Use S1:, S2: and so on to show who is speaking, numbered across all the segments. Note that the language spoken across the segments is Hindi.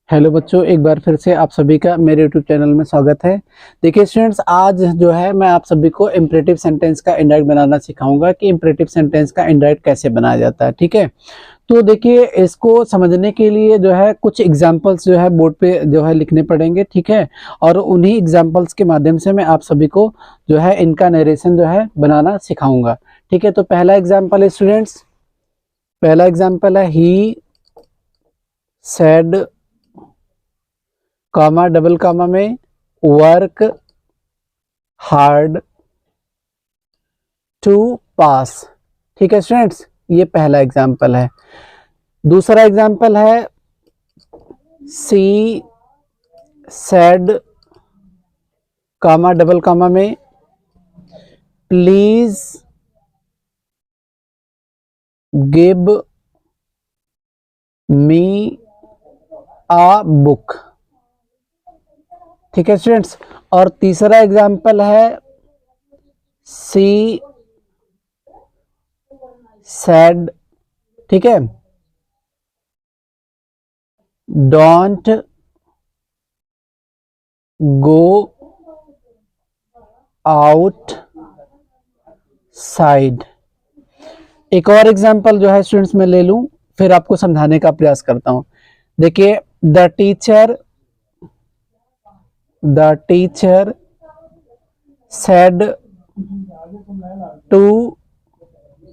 S1: हेलो बच्चों, एक बार फिर से आप सभी का मेरे यूट्यूब चैनल में स्वागत है। देखिए स्टूडेंट्स, आज जो है मैं आप सभी को इम्परेटिव सेंटेंस का इंडायरेक्ट बनाना सिखाऊंगा कि इम्परेटिव सेंटेंस का इंडायरेक्ट कैसे बनाया जाता है। ठीक है, तो देखिए इसको समझने के लिए जो है कुछ एग्जांपल्स जो है बोर्ड पे जो है लिखने पड़ेंगे। ठीक है, और उन्हीं एग्जांपल्स के माध्यम से मैं आप सभी को जो है इनका नरेशन जो है बनाना सिखाऊंगा। ठीक है, तो पहला एग्जाम्पल है स्टूडेंट्स, पहला एग्जाम्पल है he said comma double comma में वर्क हार्ड टू पास। ठीक है स्टूडेंट्स, ये पहला एग्जाम्पल है। दूसरा एग्जाम्पल है she said comma double comma में please give me a book. ठीक है स्टूडेंट्स, और तीसरा एग्जाम्पल है सी सेड, ठीक है, डोंट गो आउट साइड। एक और एग्जाम्पल जो है स्टूडेंट्स मैं ले लूं, फिर आपको समझाने का प्रयास करता हूं। देखिए, the teacher said to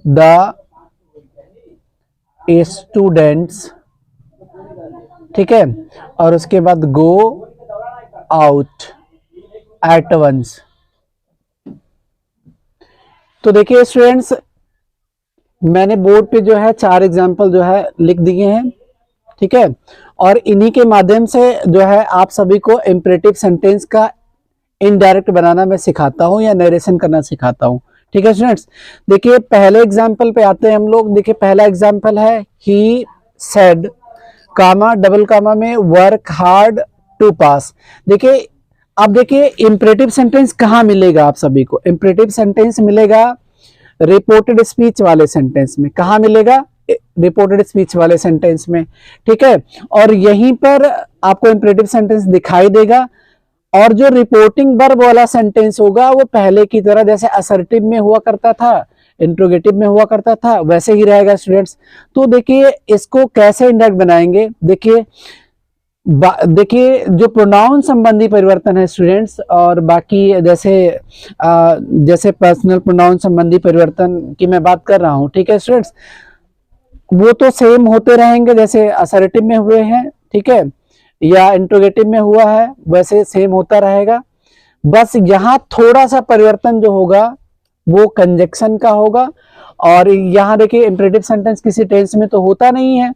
S1: the students, ठीक है, और उसके बाद गो आउट एट वंस। तो देखिए स्टूडेंट्स, मैंने बोर्ड पे जो है 4 एग्जाम्पल जो है लिख दिए हैं। ठीक है, और इन्हीं के माध्यम से जो है आप सभी को इम्परेटिव सेंटेंस का इनडायरेक्ट बनाना मैं सिखाता हूं या नरेशन करना सिखाता हूं। ठीक है स्टूडेंट्स, देखिए पहले एग्जाम्पल पे आते हैं हम लोग। देखिए पहला एग्जाम्पल है he said comma double comma में वर्क हार्ड टू पास। देखिए, अब देखिए इम्परेटिव सेंटेंस कहाँ मिलेगा आप सभी को? इम्परेटिव सेंटेंस मिलेगा रिपोर्टेड स्पीच वाले सेंटेंस में। कहाँ मिलेगा? रिपोर्टेड स्पीच वाले सेंटेंस में। ठीक है, और यहीं पर आपको इम्परेटिव सेंटेंस दिखाई देगा। और जो रिपोर्टिंग वर्ब वाला सेंटेंस होगा वो पहले की तरह जैसे असर्टिव में हुआ करता था, इंट्रोगेटिव में हुआ करता था, वैसे ही रहेगा स्टूडेंट्स। तो देखिए इसको कैसे इंडायरेक्ट बनाएंगे। देखिए जो प्रोनाउन संबंधी परिवर्तन है स्टूडेंट्स, और बाकी जैसे पर्सनल प्रोनाउन संबंधी परिवर्तन की मैं बात कर रहा हूं। ठीक है स्टूडेंट्स, वो तो सेम होते रहेंगे जैसे असर्टिव में हुए हैं, ठीक है, या इंट्रोगेटिव में हुआ है वैसे सेम होता रहेगा। बस यहाँ थोड़ा सा परिवर्तन जो होगा वो कंजक्शन का होगा। और यहाँ देखिए इम्परेटिव सेंटेंस किसी टेंस में तो होता नहीं है,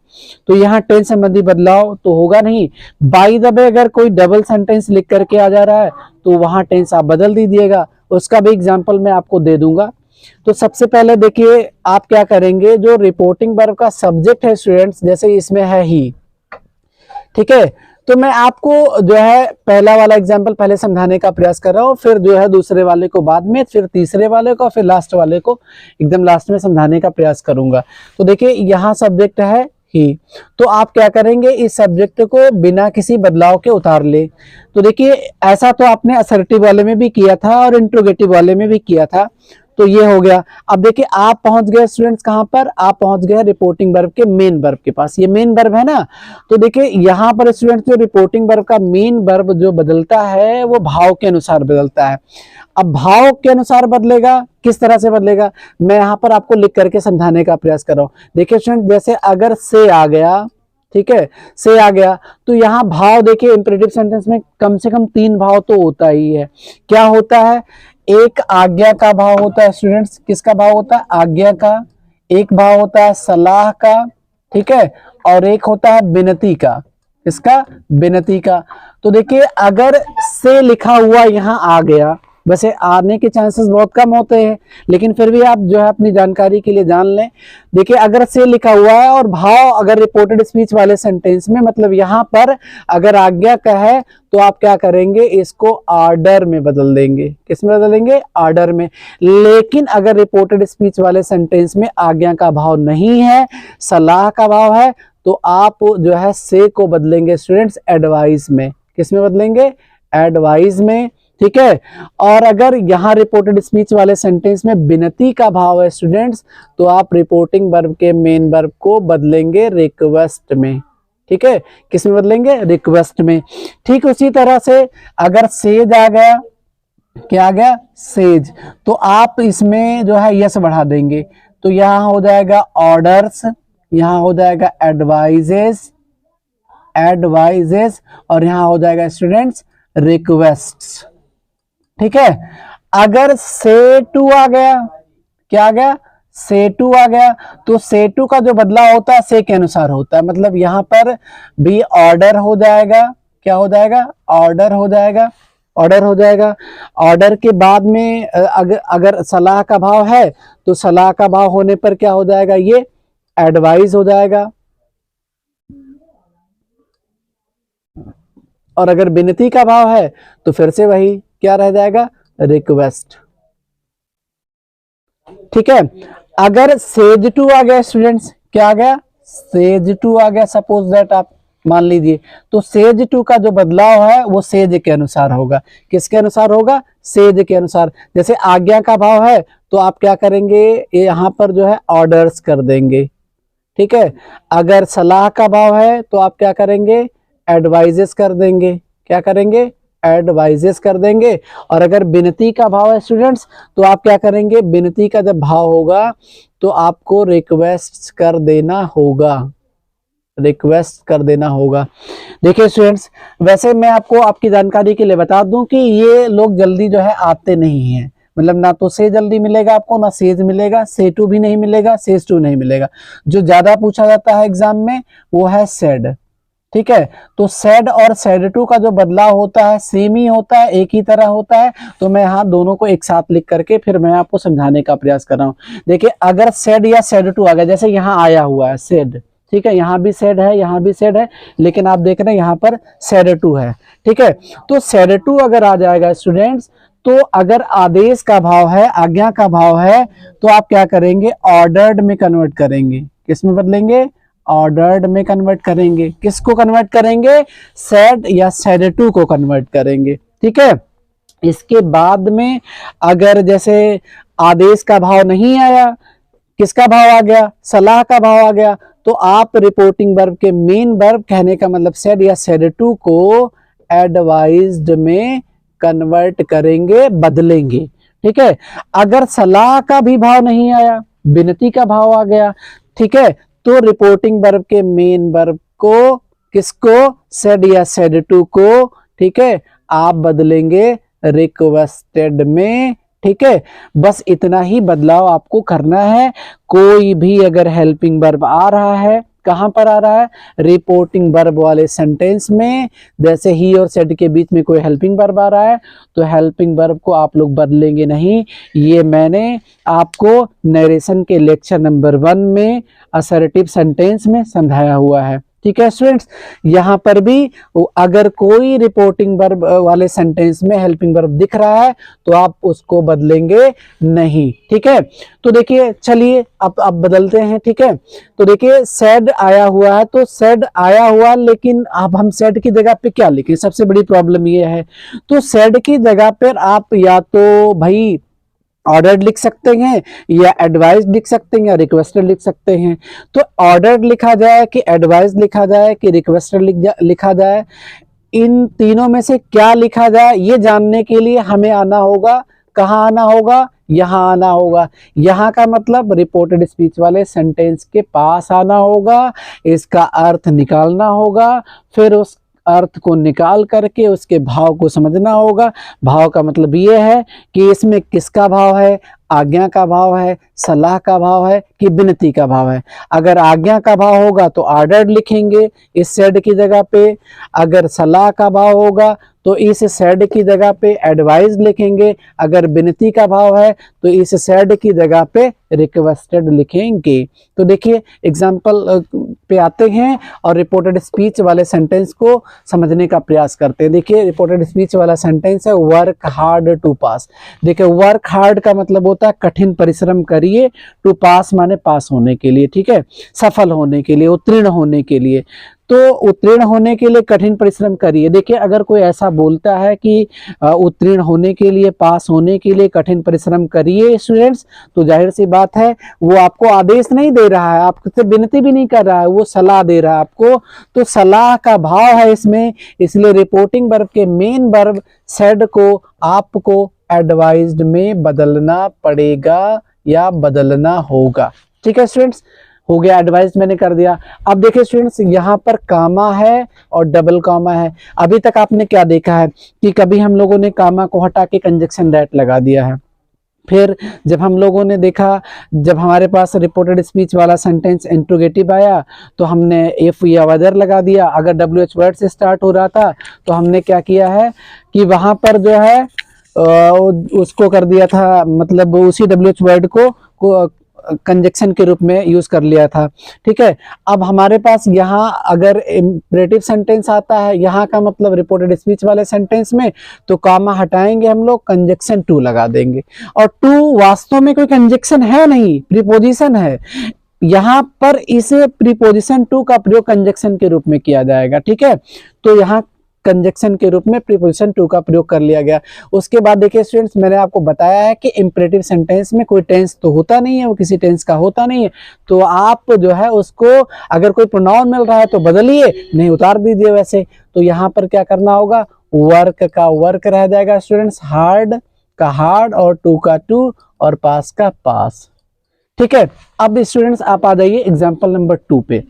S1: तो यहाँ टेंस संबंधी बदलाव तो होगा नहीं। बाय द वे अगर कोई डबल सेंटेंस लिख करके आ जा रहा है तो वहां टेंस आप बदल दीजिएगा, उसका भी एग्जाम्पल मैं आपको दे दूंगा। तो सबसे पहले देखिए आप क्या करेंगे, जो रिपोर्टिंग वर्ब का सब्जेक्ट है स्टूडेंट्स, जैसे इसमें है ही, ठीक है, तो मैं आपको जो है पहला वाला एग्जांपल पहले समझाने का प्रयास कर रहा हूँ, फिर जो है दूसरे वाले को बाद में, फिर तीसरे वाले को, फिर लास्ट वाले को एकदम लास्ट में समझाने का प्रयास करूंगा। तो देखिए यहाँ सब्जेक्ट है ही, तो आप क्या करेंगे, इस सब्जेक्ट को बिना किसी बदलाव के उतार ले। तो देखिए ऐसा तो आपने असर्टिव वाले में भी किया था और इंट्रोगेटिव वाले में भी किया था, तो ये हो गया। अब देखिए आप पहुंच गए स्टूडेंट्स कहां पर? आप पहुंच गए रिपोर्टिंग वर्ब के मेन वर्ब के पास। ये मेन वर्ब है ना, तो देखिए यहां पर स्टूडेंट्स जो रिपोर्टिंग वर्ब का मेन वर्ब जो बदलता है वो भाव के अनुसार बदलता है। अब भाव के अनुसार बदलेगा, किस तरह से बदलेगा मैं यहां पर आपको लिख करके समझाने का प्रयास कर रहा हूं। देखिए स्टूडेंट, जैसे अगर से आ गया, ठीक है, से आ गया, तो यहाँ भाव देखिए इंपरेटिव सेंटेंस में कम से कम 3 भाव तो होता ही है। क्या होता है? एक आज्ञा का भाव होता है स्टूडेंट्स। किसका भाव होता है? आज्ञा का। एक भाव होता है सलाह का, ठीक है, और एक होता है विनती का। इसका विनती का। तो देखिए अगर से लिखा हुआ यहाँ आ गया, वैसे आने के चांसेस बहुत कम होते हैं, लेकिन फिर भी आप जो है अपनी जानकारी के लिए जान लें। देखिए अगर से लिखा हुआ है और भाव अगर रिपोर्टेड स्पीच वाले सेंटेंस में, मतलब यहाँ पर अगर आज्ञा का है, तो आप क्या करेंगे, इसको आर्डर में बदल देंगे। किस में बदलेंगे? आर्डर में। लेकिन अगर रिपोर्टेड स्पीच वाले सेंटेंस में आज्ञा का भाव नहीं है, सलाह का भाव है, तो आप जो है से को बदलेंगे स्टूडेंट्स एडवाइस में। किस में बदलेंगे? एडवाइस में, ठीक है। और अगर यहाँ रिपोर्टेड स्पीच वाले सेंटेंस में विनती का भाव है स्टूडेंट्स, तो आप रिपोर्टिंग वर्ब के मेन वर्ब को बदलेंगे रिक्वेस्ट में, ठीक है। किस में बदलेंगे? रिक्वेस्ट में। ठीक उसी तरह से अगर सेज आ गया, क्या आ गया? सेज, तो आप इसमें जो है यस बढ़ा देंगे, तो यहां हो जाएगा ऑर्डर्स, यहां हो जाएगा एडवाइजेस, एडवाइजेस, और यहां हो जाएगा स्टूडेंट्स रिक्वेस्ट्स, ठीक है। अगर से टू आ गया, क्या आ गया? से टू आ गया, तो से टू का जो बदलाव होता है से के अनुसार होता है, मतलब यहां पर भी ऑर्डर हो जाएगा, क्या हो जाएगा? ऑर्डर हो जाएगा, ऑर्डर हो जाएगा। ऑर्डर के बाद में अगर सलाह का भाव है तो सलाह का भाव होने पर क्या हो जाएगा? ये एडवाइस हो जाएगा। और अगर विनती का भाव है तो फिर से वही क्या रह जाएगा? रिक्वेस्ट, ठीक है। अगर सेज टू आ गया स्टूडेंट्स, क्या आ गया? सेज टू आ गया, सपोज दैट आप मान लीजिए, तो सेज टू का जो बदलाव है वो सेज के अनुसार होगा। किसके अनुसार होगा? सेज के अनुसार। जैसे आज्ञा का भाव है तो आप क्या करेंगे? यहाँ पर जो है ऑर्डर्स कर देंगे, ठीक है। अगर सलाह का भाव है तो आप क्या करेंगे? एडवाइजेस कर देंगे, क्या करेंगे? एडवाइजेस कर देंगे। और अगर विनती का भाव है स्टूडेंट्स, तो आप क्या करेंगे? विनती का जब भाव होगा तो आपको रिक्वेस्ट कर देना होगा, रिक्वेस्ट कर देना होगा। देखिए स्टूडेंट्स, वैसे मैं आपको आपकी जानकारी के लिए बता दूं कि ये लोग जल्दी जो है आते नहीं हैं, मतलब ना तो से जल्दी मिलेगा आपको, ना सेज मिलेगा, से टू भी नहीं मिलेगा, सेज टू नहीं मिलेगा। जो ज्यादा पूछा जाता है एग्जाम में वो है सेड, ठीक है। तो सेड और सेड टू का जो बदलाव होता है सेम ही होता है, एक ही तरह होता है। तो मैं यहाँ दोनों को एक साथ लिख करके फिर मैं आपको समझाने का प्रयास कर रहा हूँ। देखिए अगर सेड या सेड टू आ गया, जैसे यहाँ आया हुआ है सेड, ठीक है, यहाँ भी सेड है, यहाँ भी सेड है, लेकिन आप देख रहे हैं यहाँ पर सेड टू है, ठीक है। तो सेड टू अगर आ जाएगा स्टूडेंट्स, तो अगर आदेश का भाव है, आज्ञा का भाव है, तो आप क्या करेंगे? ऑर्डर्ड में कन्वर्ट करेंगे। किस में बदलेंगे? ऑर्डर्ड में कन्वर्ट करेंगे। किसको कन्वर्ट करेंगे? सेड या सेड टू को कन्वर्ट करेंगे, ठीक है। इसके बाद में अगर जैसे आदेश का भाव नहीं आया, किसका भाव आ गया? सलाह का भाव आ गया, तो आप रिपोर्टिंग वर्ब के मेन वर्ब, कहने का मतलब सेड या सेड टू को एडवाइज्ड में कन्वर्ट करेंगे, बदलेंगे, ठीक है। अगर सलाह का भी भाव नहीं आया, विनती का भाव आ गया, ठीक है, तो रिपोर्टिंग वर्ब के मेन वर्ब को, किसको? सेड या सेड टू को, ठीक है, आप बदलेंगे रिक्वेस्टेड में, ठीक है। बस इतना ही बदलाव आपको करना है। कोई भी अगर हेल्पिंग वर्ब आ रहा है, कहां पर आ रहा है? रिपोर्टिंग वर्ब वाले सेंटेंस में। जैसे ही और सेड के बीच में कोई हेल्पिंग वर्ब आ रहा है तो हेल्पिंग वर्ब को आप लोग बदलेंगे नहीं। ये मैंने आपको नरेशन के लेक्चर नंबर 1 में असर्टिव सेंटेंस में समझाया हुआ है, ठीक है स्टूडेंट्स। यहाँ पर भी अगर कोई रिपोर्टिंग वर्ब वाले सेंटेंस में हेल्पिंग वर्ब दिख रहा है तो आप उसको बदलेंगे नहीं, ठीक है। तो देखिए चलिए अब बदलते हैं, ठीक है। तो देखिए सेड आया हुआ है, तो सेड आया हुआ, लेकिन अब हम सेड की जगह पे क्या लिखें? सबसे बड़ी प्रॉब्लम ये है। तो सेड की जगह पर आप या तो भाई ऑर्डर्ड लिख सकते हैं, या एडवाइस लिख सकते हैं, या रिक्वेस्टेड लिख सकते हैं। तो ऑर्डर्ड लिखा जाए कि एडवाइस लिखा जाए कि रिक्वेस्टेड लिखा जाए, इन तीनों में से क्या लिखा जाए ये जानने के लिए हमें आना होगा, कहाँ आना होगा? यहाँ आना होगा। यहाँ का मतलब रिपोर्टेड स्पीच वाले सेंटेंस के पास आना होगा, इसका अर्थ निकालना होगा, फिर उस अर्थ को निकाल करके उसके भाव को समझना होगा। भाव का मतलब ये है कि इसमें किसका भाव है? आज्ञा का भाव है, सलाह का भाव है कि विनती का भाव है। अगर आज्ञा का भाव होगा तो ऑर्डर्ड लिखेंगे इस सेड की जगह पे, अगर सलाह का भाव होगा तो इस सेड की जगह पे एडवाइस लिखेंगे, अगर विनती का भाव है तो इस सेड की जगह पे रिक्वेस्टेड लिखेंगे। तो देखिए एग्जाम्पल पे आते हैं और रिपोर्टेड स्पीच वाले सेंटेंस को समझने का प्रयास करते हैं। देखिए रिपोर्टेड स्पीच वाला सेंटेंस है वर्क हार्ड टू पास। देखिए वर्क हार्ड का मतलब होता है कठिन परिश्रम करिए, टू पास माने पास होने के लिए, ठीक है, सफल होने के लिए, उत्तीर्ण होने के लिए। तो उत्तीर्ण होने के लिए कठिन परिश्रम करिए। देखिए अगर कोई ऐसा बोलता है कि उत्तीर्ण होने के लिए, पास होने के लिए कठिन परिश्रम करिए स्टूडेंट्स, तो जाहिर सी बात है वो आपको आदेश नहीं दे रहा है, आपसे विनती भी नहीं कर रहा है, वो सलाह दे रहा है आपको। तो सलाह का भाव है इसमें, इसलिए रिपोर्टिंग वर्ब के मेन वर्ब सेड को आपको एडवाइज्ड में बदलना पड़ेगा या बदलना होगा। ठीक है स्टूडेंट्स, हो गया, एडवाइस मैंने कर दिया। अब देखिए स्टूडेंट्स यहाँ पर कामा है और डबल कामा है। अभी तक आपने क्या देखा है कि कभी हम लोगों ने कामा को हटा के कंजक्शन दैट लगा दिया है। फिर जब हम लोगों ने देखा, जब हमारे पास रिपोर्टेड स्पीच वाला सेंटेंस इंट्रोगेटिव आया तो हमने इफ या वेदर लगा दिया। अगर WH वर्ड से स्टार्ट हो रहा था तो हमने क्या किया है कि वहां पर जो है उसको कर दिया था, मतलब उसी WH वर्ड को कंजक्शन के रूप में यूज कर लिया था। ठीक है, अब हमारे पास यहाँ अगर इम्परेटिव सेंटेंस आता है, यहाँ का मतलब रिपोर्टेड स्पीच वाले सेंटेंस में, तो कामा हटाएंगे हम लोग, कंजक्शन टू लगा देंगे। और टू वास्तव में कोई कंजक्शन है नहीं, प्रीपोजिशन है। यहाँ पर इसे प्रीपोजिशन टू का प्रयोग कंजक्शन के रूप में किया जाएगा। ठीक है, तो यहाँ कंजक्शन के रूप में प्रीपोजिशन टू का प्रयोग कर लिया गया। उसके बाद देखिए स्टूडेंट्स, मैंने आपको बताया है कि इंपरेटिव सेंटेंस में कोई टेंस तो होता नहीं है, वो किसी टेंस का होता नहीं है। तो आप जो है उसको, अगर कोई प्रोनाउन मिल रहा है तो बदलिए, नहीं उतार दीजिए वैसे। तो यहाँ पर क्या करना होगा, वर्क का वर्क रह जाएगा स्टूडेंट्स, हार्ड का हार्ड और टू का टू और पास का पास। ठीक है, अब स्टूडेंट्स आप आ जाइए एग्जाम्पल नंबर 2 पे।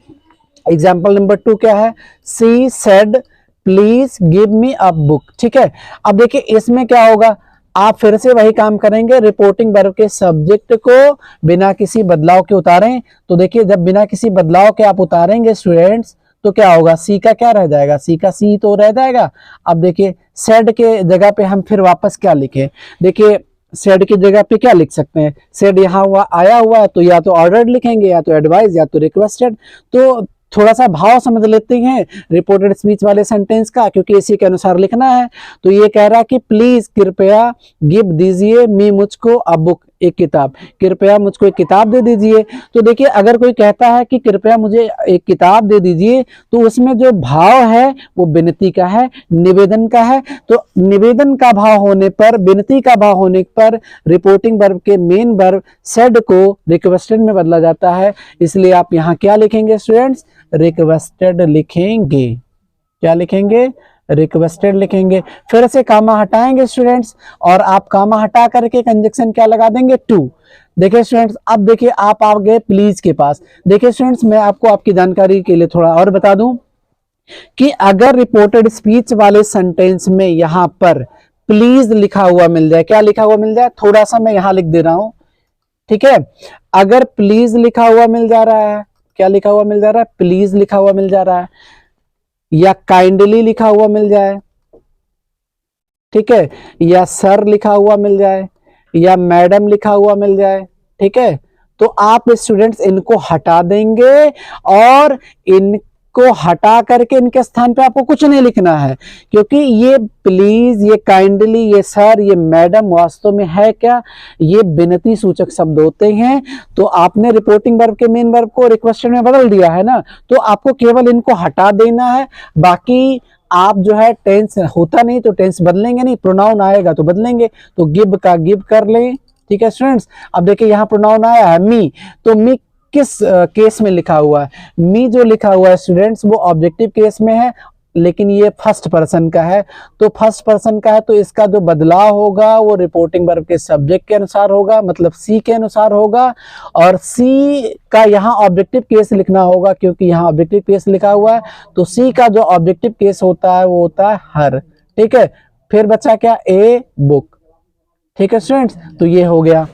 S1: एग्जाम्पल नंबर 2 क्या है, she said please give me a book. ठीक है, अब देखिए इसमें क्या होगा, आप फिर से वही काम करेंगे, रिपोर्टिंग वर्ब के सब्जेक्ट को बिना किसी बदलाव के उतारें। तो देखिए जब बिना किसी बदलाव के आप उतारेंगे स्टूडेंट्स तो क्या होगा, सी का क्या रह जाएगा, सी का सी तो रह जाएगा। अब देखिए सेड के जगह पे हम फिर वापस क्या लिखें, देखिए सेड की जगह पे क्या लिख सकते हैं, सेड यहाँ हुआ आया हुआ है तो या तो ऑर्डर्ड लिखेंगे, या तो एडवाइस, या तो रिक्वेस्टेड। तो थोड़ा सा भाव समझ लेते हैं रिपोर्टेड स्पीच वाले सेंटेंस का, क्योंकि इसी के अनुसार लिखना है। तो ये कह रहा है कि प्लीज कृपया गिव दीजिए मी मुझको अ बुक, एक किताब, कृपया मुझको एक किताब दे दीजिए। तो देखिए अगर कोई कहता है कि कृपया मुझे एक किताब दे दीजिए, तो उसमें जो भाव है वो विनती का है, निवेदन का है। तो निवेदन का भाव होने पर, विनती का भाव होने पर रिपोर्टिंग वर्ब के मेन वर्ब सेड को रिक्वेस्टेड में बदला जाता है। इसलिए आप यहाँ क्या लिखेंगे स्टूडेंट्स, रिक्वेस्टेड लिखेंगे। क्या लिखेंगे, रिक्वेस्टेड लिखेंगे। फिर से कामा हटाएंगे स्टूडेंट्स, और आप कामा हटा करके कंजक्शन क्या लगा देंगे, टू। देखिए स्टूडेंट्स, अब देखिए आप आ गए प्लीज के पास। देखिए स्टूडेंट्स, मैं आपको आपकी जानकारी के लिए थोड़ा और बता दूं कि अगर रिपोर्टेड स्पीच वाले सेंटेंस में यहां पर प्लीज लिखा हुआ मिल जाए, क्या लिखा हुआ मिल जाए, थोड़ा सा मैं यहां लिख दे रहा हूं। ठीक है, अगर प्लीज लिखा हुआ मिल जा रहा है, क्या लिखा हुआ मिल जा रहा है, प्लीज लिखा हुआ मिल जा रहा है, या काइंडली लिखा हुआ मिल जाए, ठीक है, या सर लिखा हुआ मिल जाए, या मैडम लिखा हुआ मिल जाए। ठीक है, तो आप स्टूडेंट्स इनको हटा देंगे, और इनको हटा करके इनके स्थान पे आपको कुछ नहीं लिखना है, क्योंकि ये प्लीज, ये काइंडली, ये सर, ये मैडम वास्तव में है क्या, ये विनती सूचक शब्द होते हैं। तो आपने रिपोर्टिंग वर्ब के मेन वर्ब को रिक्वेस्टेड में बदल दिया है ना, तो आपको केवल इनको हटा देना है। बाकी आप जो है टेंस होता नहीं तो टेंस बदलेंगे नहीं, प्रोनाउन आएगा तो बदलेंगे। तो गिव का गिव कर लें। ठीक है स्टूडेंट्स, अब देखिए यहाँ प्रोनाउन आया है मी, तो मी किस केस में लिखा हुआ है, मी जो लिखा हुआ है स्टूडेंट्स वो ऑब्जेक्टिव केस में है, लेकिन ये फर्स्ट पर्सन का है। तो फर्स्ट पर्सन का है तो इसका जो बदलाव होगा वो रिपोर्टिंग वर्ब के सब्जेक्ट के अनुसार होगा, मतलब सी के अनुसार होगा। और सी का यहाँ ऑब्जेक्टिव केस लिखना होगा, क्योंकि यहाँ ऑब्जेक्टिव केस लिखा हुआ है। तो सी का जो ऑब्जेक्टिव केस होता है वो होता है हर। ठीक है, फिर बचा क्या, ए बुक। ठीक है स्टूडेंट्स, तो ये हो गया।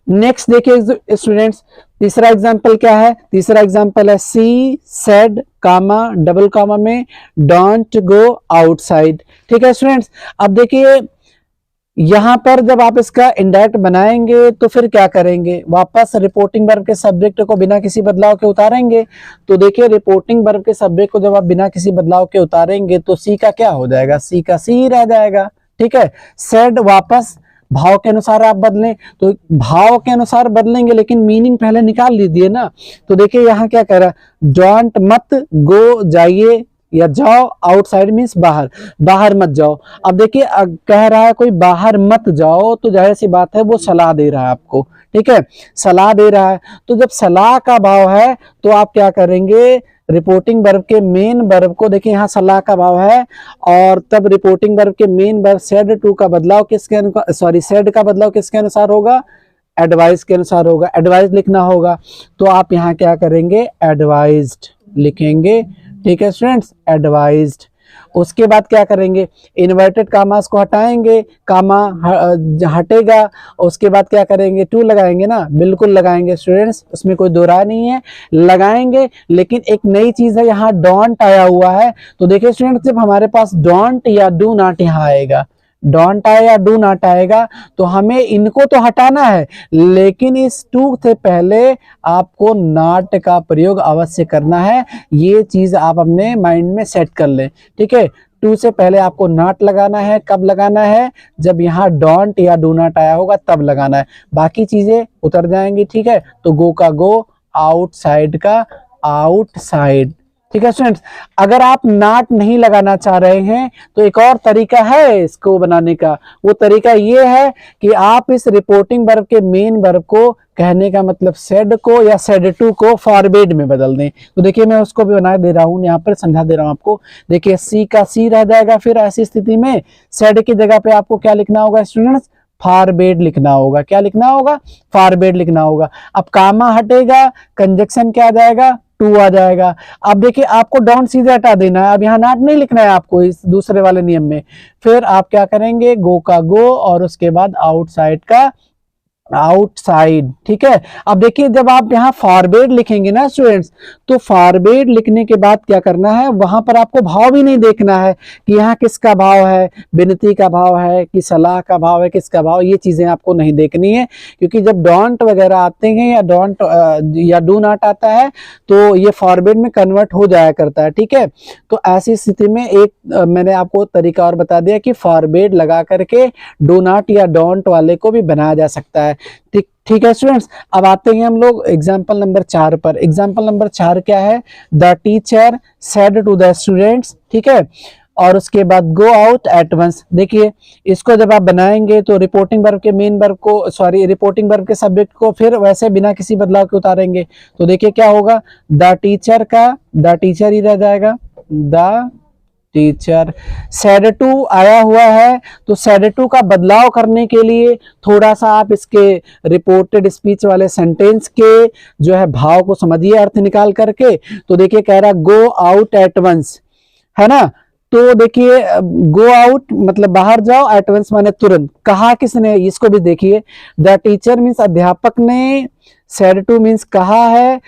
S1: नेक्स्ट देखिए स्टूडेंट्स, तीसरा एग्जांपल क्या है, तीसरा एग्जांपल है she said comma double comma में डोंट गो आउटसाइड। ठीक है स्टूडेंट्स, अब देखिए यहाँ पर जब आप इसका इंडायरेक्ट बनाएंगे तो फिर क्या करेंगे, वापस रिपोर्टिंग वर्ब के सब्जेक्ट को बिना किसी बदलाव के उतारेंगे। तो देखिए रिपोर्टिंग वर्ब के सब्जेक्ट को जब आप बिना किसी बदलाव के उतारेंगे तो सी का क्या हो जाएगा, सी का सी ही रह जाएगा। ठीक है, सेड वापस भाव के अनुसार आप बदलें, तो भाव के अनुसार बदलेंगे लेकिन मीनिंग पहले निकाल लीजिए ना। तो देखिए यहाँ क्या कह रहा है, डोंट मत, गो जाइए या जाओ, आउटसाइड मीन्स बाहर, बाहर मत जाओ। अब देखिए कह रहा है कोई बाहर मत जाओ, तो जाहिर सी बात है वो सलाह दे रहा है आपको। ठीक है, सलाह दे रहा है, तो जब सलाह का भाव है तो आप क्या करेंगे, रिपोर्टिंग वर्ब के मेन वर्ब को, देखिए यहाँ सलाह का भाव है और तब रिपोर्टिंग वर्ब के मेन वर्ब सेड टू का बदलाव किसके, सॉरी सेड का बदलाव किसके अनुसार होगा, एडवाइस के अनुसार होगा। एडवाइस लिखना होगा तो आप यहाँ क्या करेंगे, एडवाइज्ड लिखेंगे। ठीक है स्टूडेंट्स, एडवाइज्ड। उसके बाद क्या करेंगे, इन्वर्टेड कामास को हटाएंगे, कामा हटेगा, उसके बाद क्या करेंगे, टू लगाएंगे ना, बिल्कुल लगाएंगे स्टूडेंट्स, उसमें कोई दो राय नहीं है, लगाएंगे। लेकिन एक नई चीज है, यहाँ डोंट आया हुआ है। तो देखिए स्टूडेंट्स, जब हमारे पास डोंट या डू नॉट यहाँ आएगा, डोंट आया या डू नॉट आएगा, तो हमें इनको तो हटाना है, लेकिन इस टू से पहले आपको नॉट का प्रयोग अवश्य करना है। ये चीज आप अपने माइंड में सेट कर लें। ठीक है, टू से पहले आपको नॉट लगाना है। कब लगाना है, जब यहाँ डोंट या डू नॉट आया होगा तब लगाना है, बाकी चीजें उतर जाएंगी। ठीक है, तो गो का गो, आउटसाइड का आउटसाइड। ठीक है स्टूडेंट्स, अगर आप नॉट नहीं लगाना चाह रहे हैं तो एक और तरीका है इसको बनाने का। वो तरीका ये है कि आप इस रिपोर्टिंग वर्ब के मेन वर्ब को, कहने का मतलब सेड को या सेड टू को फॉरवर्ड में बदल दें। तो देखिए मैं उसको भी बना दे रहा हूं, यहाँ पर समझा दे रहा हूं आपको। देखिए सी का सी रह जाएगा, फिर ऐसी स्थिति में सेड की जगह पे आपको क्या लिखना होगा स्टूडेंट्स, फॉरवर्ड लिखना होगा। क्या लिखना होगा, फॉरवर्ड लिखना होगा। अब कामा हटेगा, कंजक्शन क्या आ जाएगा, टू आ जाएगा। अब देखिए आपको डोंट सीधे हटा देना है, अब यहाँ नॉट नहीं लिखना है आपको इस दूसरे वाले नियम में। फिर आप क्या करेंगे, गो का गो और उसके बाद आउटसाइड का आउटसाइड। ठीक है, अब देखिए जब आप यहाँ फॉरवर्ड लिखेंगे ना स्टूडेंट्स, तो फॉरवर्ड लिखने के बाद क्या करना है, वहां पर आपको भाव भी नहीं देखना है कि यहाँ किसका भाव है, विनती का भाव है कि सलाह का भाव है, किसका भाव, ये चीजें आपको नहीं देखनी है। क्योंकि जब डोंट वगैरह आते हैं या डोंट या डू नॉट आता है तो ये फॉरवर्ड में कन्वर्ट हो जाया करता है। ठीक है, तो ऐसी स्थिति में एक मैंने आपको तरीका और बता दिया कि फॉरवर्ड लगा करके डू नॉट या डोंट वाले को भी बनाया जा सकता है। ठीक है स्टूडेंट्स, अब आते हैं हम लोग एग्जाम्पल नंबर 4 पर। एग्जाम्पल नंबर 4 क्या है, the teacher said to the students. ठीक है, और उसके बाद गो आउट एट वंस। देखिए इसको जब आप बनाएंगे तो रिपोर्टिंग वर्ब के मेन वर्ब को, सॉरी रिपोर्टिंग वर्ब के सब्जेक्ट को फिर वैसे बिना किसी बदलाव के उतारेंगे। तो देखिए क्या होगा, द टीचर का द टीचर ही रह जाएगा, द टीचर। सेड टू आया हुआ है, तो सेड टू का बदलाव करने के लिए थोड़ा सा आप इसके रिपोर्टेड स्पीच वाले सेंटेंस के जो है भाव को समझिए, अर्थ निकाल करके। तो देखिए कह रहा गो आउट एट वंस, है ना। तो देखिए गो आउट मतलब बाहर जाओ, एट वंस माने तुरंत। कहा किसने, इसको भी देखिए, द टीचर मीन्स अध्यापक ने, सेड टू मीन्स कहा है,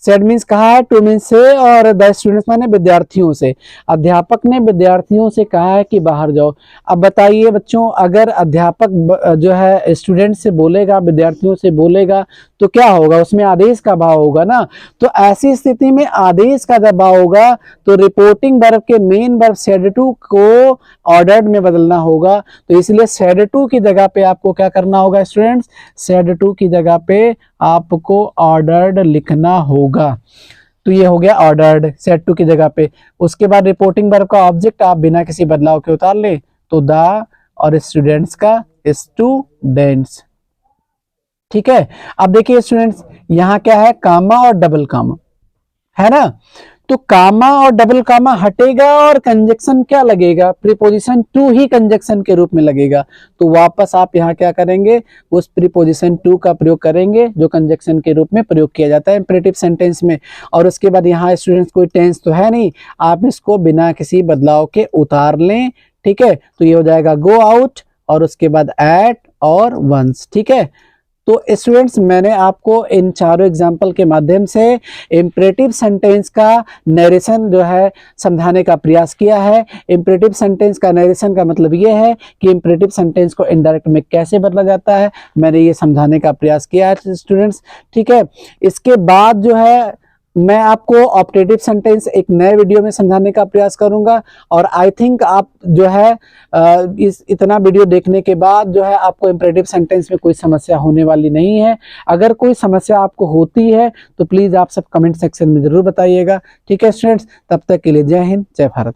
S1: सेड मीन्स कहा है, टू मीन्स से, और द स्टूडेंट्स माने विद्यार्थियों से। अध्यापक ने विद्यार्थियों से कहा है कि बाहर जाओ। अब बताइए बच्चों, अगर अध्यापक जो है स्टूडेंट से बोलेगा, विद्यार्थियों से बोलेगा, तो क्या होगा, उसमें आदेश का भाव होगा ना। तो ऐसी स्थिति में आदेश का जब भाव होगा तो रिपोर्टिंग वर्ब के मेन वर्ब सेड टू को ऑर्डर्ड में बदलना होगा। तो इसलिए सेड टू की जगह पे आपको क्या करना होगा स्टूडेंट्स, सेड टू की जगह पे आपको ऑर्डर्ड लिखना होगा। तो ये हो गया ऑर्डर्ड सेड टू की जगह पे। उसके बाद रिपोर्टिंग वर्ब का ऑब्जेक्ट आप बिना किसी बदलाव के उतार लें, तो द और स्टूडेंट्स का स्टूडेंट्स। ठीक है, अब देखिए स्टूडेंट्स यहाँ क्या है, कामा और डबल कामा है ना। तो कामा और डबल कामा हटेगा और कंजक्शन क्या लगेगा, प्रीपोजिशन टू ही कंजक्शन के रूप में लगेगा। तो वापस आप यहाँ क्या करेंगे, उस प्रीपोजिशन टू का प्रयोग करेंगे जो कंजक्शन के रूप में प्रयोग किया जाता है इंपेरेटिव सेंटेंस में। और उसके बाद यहाँ स्टूडेंट्स कोई टेंस तो है नहीं, आप इसको बिना किसी बदलाव के उतार लें। ठीक है, तो ये हो जाएगा गो आउट और उसके बाद एट और वंस। ठीक है, तो स्टूडेंट्स मैंने आपको इन चारों एग्जाम्पल के माध्यम से इम्परेटिव सेंटेंस का नरेशन जो है समझाने का प्रयास किया है। इम्परेटिव सेंटेंस का नरेशन का मतलब ये है कि इम्परेटिव सेंटेंस को इनडायरेक्ट में कैसे बदला जाता है, मैंने ये समझाने का प्रयास किया है स्टूडेंट्स। ठीक है, इसके बाद जो है मैं आपको ऑप्टेटिव सेंटेंस एक नए वीडियो में समझाने का प्रयास करूंगा। और आई थिंक आप जो है इस इतना वीडियो देखने के बाद जो है आपको इम्परेटिव सेंटेंस में कोई समस्या होने वाली नहीं है। अगर कोई समस्या आपको होती है तो प्लीज आप सब कमेंट सेक्शन में जरूर बताइएगा। ठीक है स्टूडेंट्स, तब तक के लिए जय हिंद, जय भारत।